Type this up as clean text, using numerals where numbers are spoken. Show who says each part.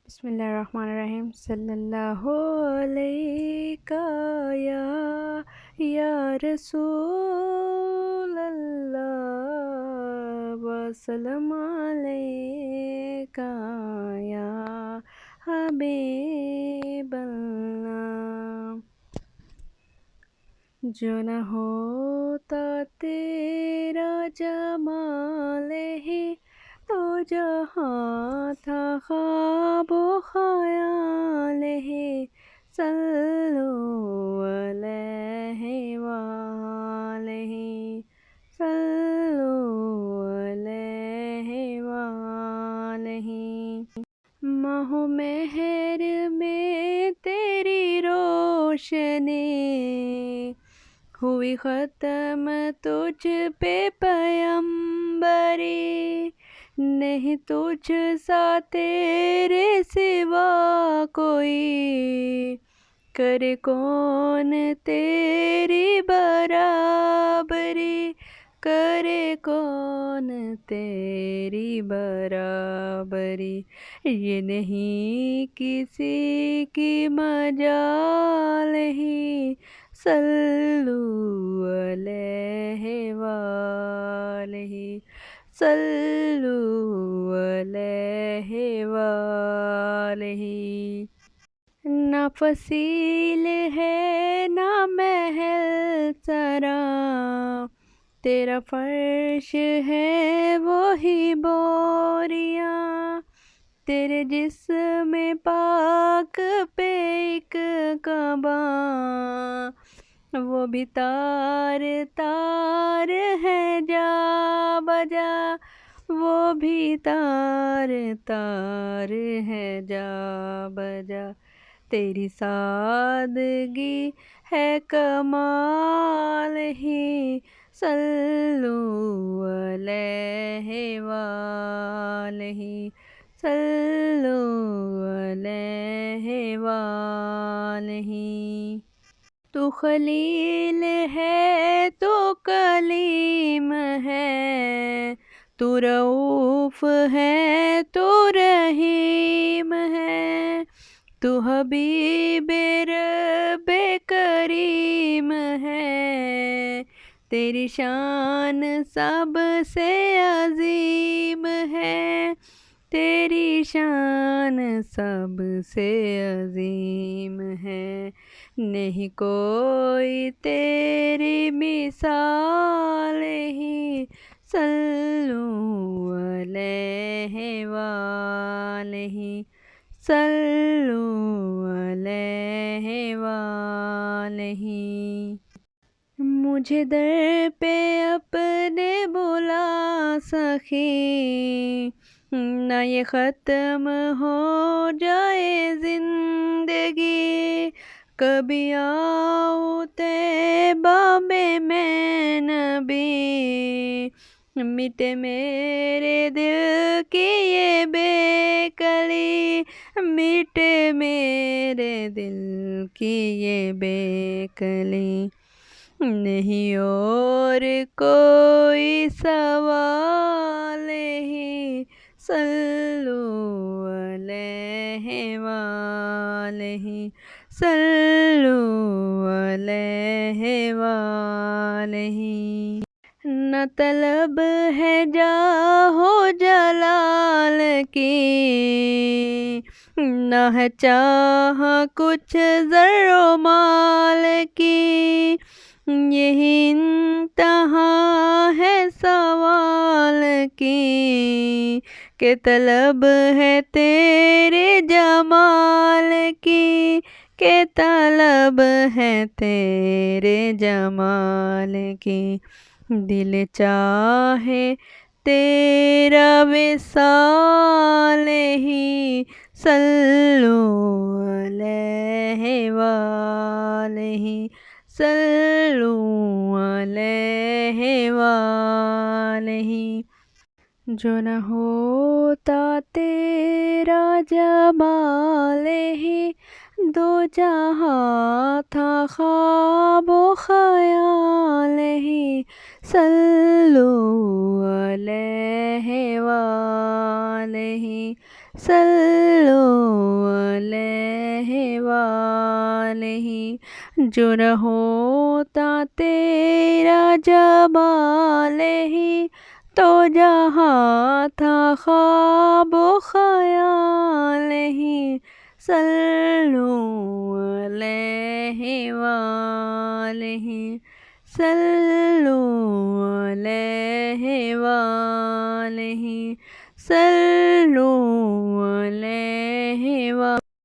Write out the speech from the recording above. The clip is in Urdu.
Speaker 1: بسم اللہ الرحمن الرحیم صلی اللہ علیہ یا رسول اللہ وسلم علیکہ یا حبیب اللہ۔ جو نہ ہوتا تیرا جمال ہی تو جہاں تھا خواب و خیال ہے۔ صلو علیہ وآلہ، صلو علیہ وآلہ۔ ماہ و مہر میں تیری روشنی ہوئی ختم تجھ پہ پیمبری، نہیں تجھ سا تیرے سوا کوئی، کرے کون تیری برابری، کرے کون تیری برابری۔ یہ نہیں کسی کی مجال ہی، صلو علیہ وآلہ، صلو علیہ وآلہ۔ نہ فصیل ہے نہ محل سرا، تیرا فرش ہے وہی بوریاں، تیرے جسم پاک پہ ایک کعبہ، وہ بھی تار تار ہے جا بجا، وہ بھی تار تار ہے جا بجا۔ تیری سادگی ہے کمال ہی، صلو علیہ وآلہ، صلو علیہ وآلہ۔ تو خلیل ہے تو کلیم ہے، تو رؤوف ہے تو رحیم ہے، تو حبیب رب کریم ہے، تیری شان سب سے عظیم ہے، تیری شان سب سے عظیم ہے۔ نہیں کوئی تیری مثال ہی، صلو علیہ وآلہ، صلو علیہ وآلہ۔ مجھے در پہ اپنے بلا سخی، نہ یہ ختم ہو جائے زندگی، کبھی آؤ طیبہ میں نبی، مٹے میرے دل کی یہ بے کلی، مٹے میرے دل کی یہ بے کلی۔ نہیں اور کوئی سوال ہی، صلو علیہ وآلہ، صلو علیہ وآلہ۔ نہ طلب ہے جاہ و جلال کی، نہ ہے چاہ کچھ زر و مال کی، یہی انتہا ہے سوال کی، کہ طلب ہے تیرے جمال کی، کہ طلب ہے تیرے جمال کی۔ دل چاہے تیرا وصال ہی، صلو علیہ وآلہ، صلو علیہ وآلہ۔ جو نہ ہوتا تیرا جمال ہی، دو جہاں تھا خواب و خیال ہی، صلو علیہ وآلہ، صلو جو نہ ہوتا تیرا جمال ہی تو جہاں تھا خواب و خیال ہی صلو علیہ وآلہ صلو